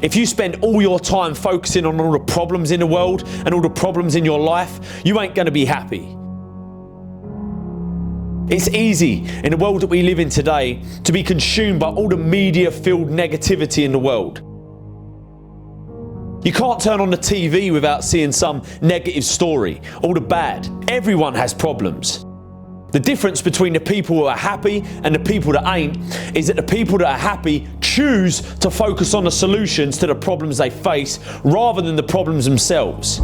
If you spend all your time focusing on all the problems in the world and all the problems in your life, you ain't going to be happy. It's easy in the world that we live in today to be consumed by all the media-filled negativity in the world. You can't turn on the TV without seeing some negative story, all the bad. Everyone has problems. The difference between the people who are happy and the people that ain't is that the people that are happy choose to focus on the solutions to the problems they face rather than the problems themselves.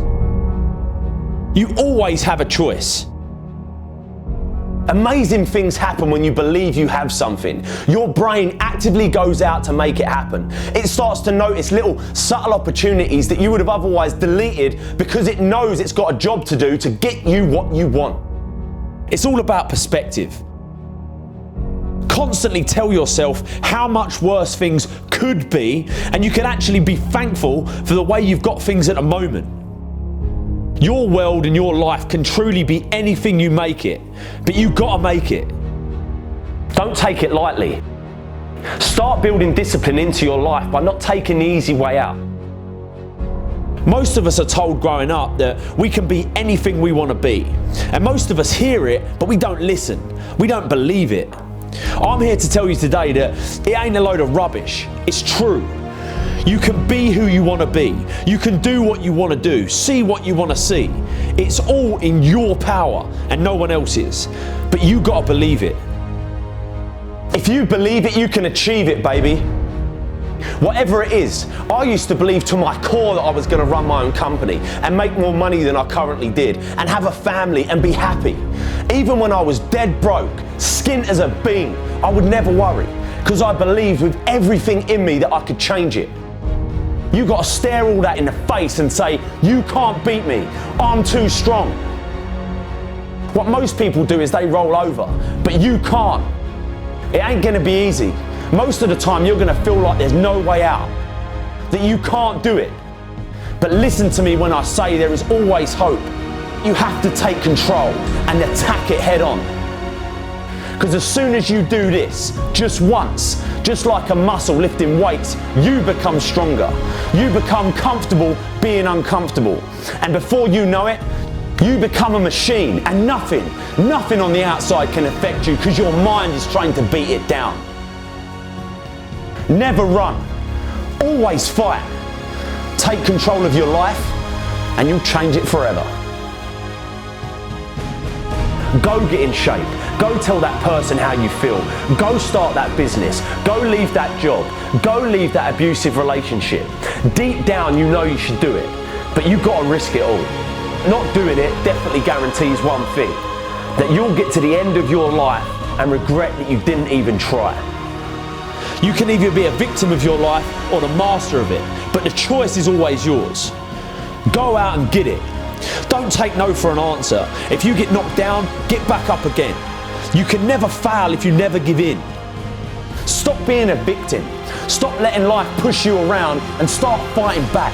You always have a choice. Amazing things happen when you believe you have something. Your brain actively goes out to make it happen. It starts to notice little subtle opportunities that you would have otherwise deleted because it knows it's got a job to do to get you what you want. It's all about perspective. Constantly tell yourself how much worse things could be, and you can actually be thankful for the way you've got things at the moment. Your world and your life can truly be anything you make it, but you've got to make it. Don't take it lightly. Start building discipline into your life by not taking the easy way out. Most of us are told growing up that we can be anything we want to be. And most of us hear it, but we don't listen. We don't believe it. I'm here to tell you today that it ain't a load of rubbish. It's true. You can be who you want to be. You can do what you want to do, see what you want to see. It's all in your power and no one else's. But you got to believe it. If you believe it, you can achieve it, baby. Whatever it is, I used to believe to my core that I was going to run my own company and make more money than I currently did and have a family and be happy. Even when I was dead broke, skint as a bean, I would never worry because I believed with everything in me that I could change it. You got to stare all that in the face and say, you can't beat me, I'm too strong. What most people do is they roll over, but you can't. It ain't going to be easy. Most of the time you're going to feel like there's no way out, that you can't do it. But listen to me when I say there is always hope. You have to take control and attack it head on. Because as soon as you do this, just once, just like a muscle lifting weights, you become stronger. You become comfortable being uncomfortable. And before you know it, you become a machine and nothing on the outside can affect you because your mind is trying to beat it down. Never run, always fight. Take control of your life and you'll change it forever. Go get in shape. Go tell that person how you feel. Go start that business. Go leave that job. Go leave that abusive relationship. Deep down you know you should do it, but you've got to risk it all. Not doing it definitely guarantees one thing, that you'll get to the end of your life and regret that you didn't even try. You can either be a victim of your life or the master of it, but the choice is always yours. Go out and get it. Don't take no for an answer. If you get knocked down, get back up again. You can never fail if you never give in. Stop being a victim. Stop letting life push you around and start fighting back.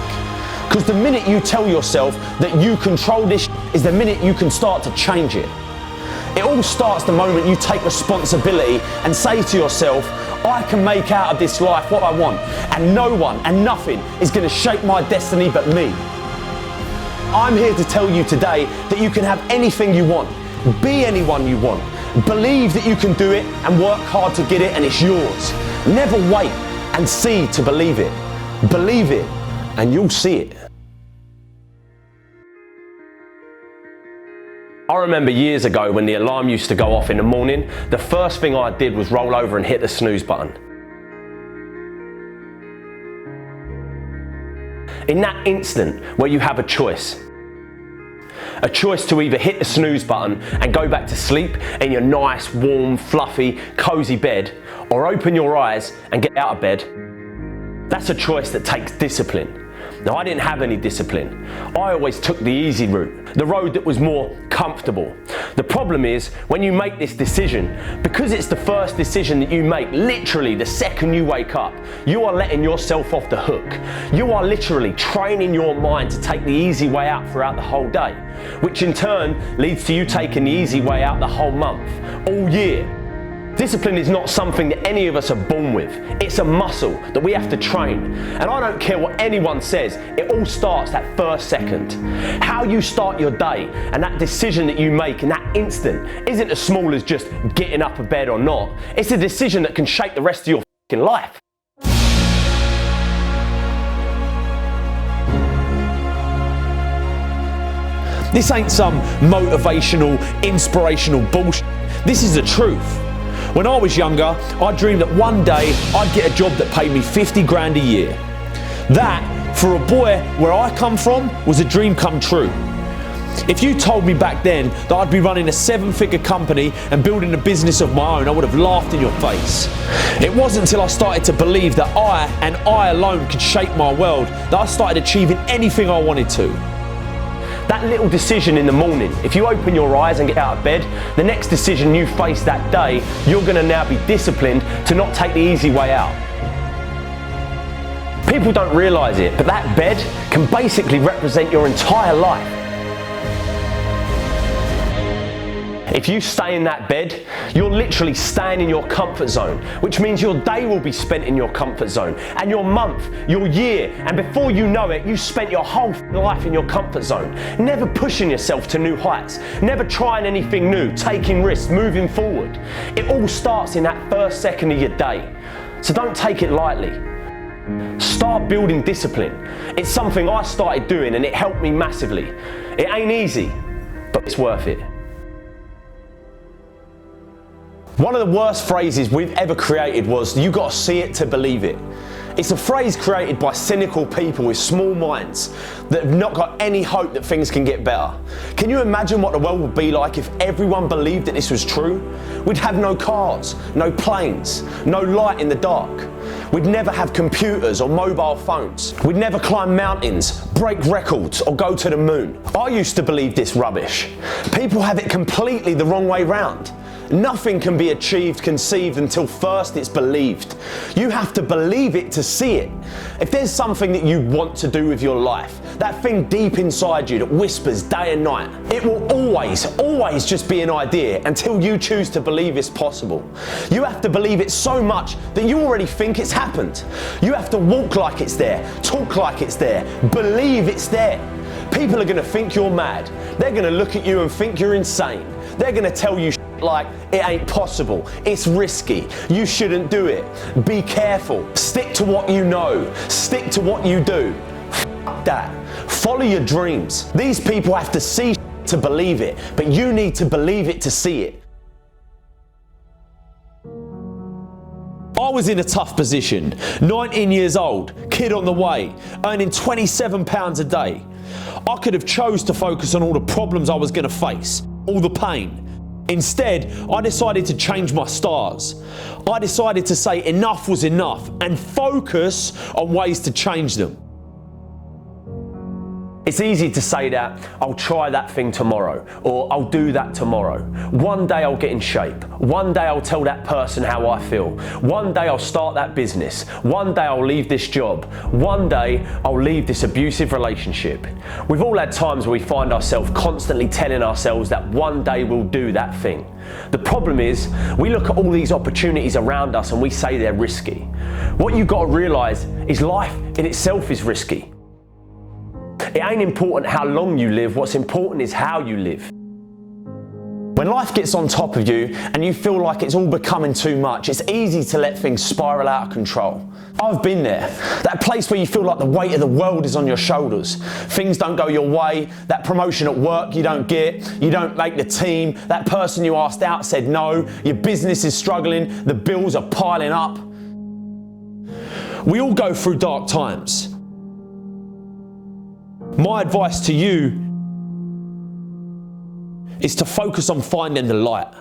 Because the minute you tell yourself that you control this is the minute you can start to change it. It all starts the moment you take responsibility and say to yourself, I can make out of this life what I want, and no one and nothing is going to shape my destiny but me. I'm here to tell you today that you can have anything you want, be anyone you want, believe that you can do it and work hard to get it and it's yours. Never wait and see to believe it. Believe it and you'll see it. I remember years ago when the alarm used to go off in the morning, the first thing I did was roll over and hit the snooze button. In that instant where you have a choice to either hit the snooze button and go back to sleep in your nice, warm, fluffy, cozy bed, or open your eyes and get out of bed, that's a choice that takes discipline. Now, I didn't have any discipline. I always took the easy route, the road that was more comfortable. The problem is, when you make this decision, because it's the first decision that you make literally the second you wake up, you are letting yourself off the hook. You are literally training your mind to take the easy way out throughout the whole day, which in turn leads to you taking the easy way out the whole month, all year. Discipline is not something that any of us are born with. It's a muscle that we have to train. And I don't care what anyone says, it all starts that first second. How you start your day and that decision that you make in that instant isn't as small as just getting up of bed or not. It's a decision that can shape the rest of your fucking life. This ain't some motivational, inspirational bullshit. This is the truth. When I was younger, I dreamed that one day I'd get a job that paid me 50 grand a year. That, for a boy where I come from, was a dream come true. If you told me back then that I'd be running a 7-figure company and building a business of my own, I would have laughed in your face. It wasn't until I started to believe that I, and I alone, could shape my world, that I started achieving anything I wanted to. That little decision in the morning, if you open your eyes and get out of bed, the next decision you face that day, you're going to now be disciplined to not take the easy way out. People don't realise it, but that bed can basically represent your entire life. If you stay in that bed, you're literally staying in your comfort zone, which means your day will be spent in your comfort zone, and your month, your year, and before you know it, you spent your whole life in your comfort zone, never pushing yourself to new heights, never trying anything new, taking risks, moving forward. It all starts in that first second of your day, so don't take it lightly. Start building discipline. It's something I started doing and it helped me massively. It ain't easy, but it's worth it. One of the worst phrases we've ever created was, "You gotta see it to believe it." It's a phrase created by cynical people with small minds that have not got any hope that things can get better. Can you imagine what the world would be like if everyone believed that this was true? We'd have no cars, no planes, no light in the dark. We'd never have computers or mobile phones. We'd never climb mountains, break records, or go to the moon. I used to believe this rubbish. People have it completely the wrong way round. Nothing can be achieved, conceived until first it's believed. You have to believe it to see it. If there's something that you want to do with your life, that thing deep inside you that whispers day and night, it will always just be an idea until you choose to believe it's possible. You have to believe it so much that you already think it's happened. You have to walk like it's there, talk like it's there, believe it's there. People are going to think you're mad. They're going to look at you and think you're insane. They're going to tell you like it ain't possible, it's risky, you shouldn't do it, be careful, stick to what you know, stick to what you do. F that. Follow your dreams. These people have to see to believe it, but you need to believe it to see it. I was in a tough position, 19 years old, kid on the way, earning £27 a day. I could have chose to focus on all the problems I was going to face, all the pain. Instead, I decided to change my stars. I decided to say enough was enough and focus on ways to change them. It's easy to say that, I'll try that thing tomorrow, or I'll do that tomorrow. One day I'll get in shape. One day I'll tell that person how I feel. One day I'll start that business. One day I'll leave this job. One day I'll leave this abusive relationship. We've all had times where we find ourselves constantly telling ourselves that one day we'll do that thing. The problem is, we look at all these opportunities around us and we say they're risky. What you've got to realise is life in itself is risky. It ain't important how long you live, what's important is how you live. When life gets on top of you and you feel like it's all becoming too much, it's easy to let things spiral out of control. I've been there. That place where you feel like the weight of the world is on your shoulders. Things don't go your way, that promotion at work you don't get, you don't make the team, that person you asked out said no, your business is struggling, the bills are piling up. We all go through dark times. My advice to you is to focus on finding the light.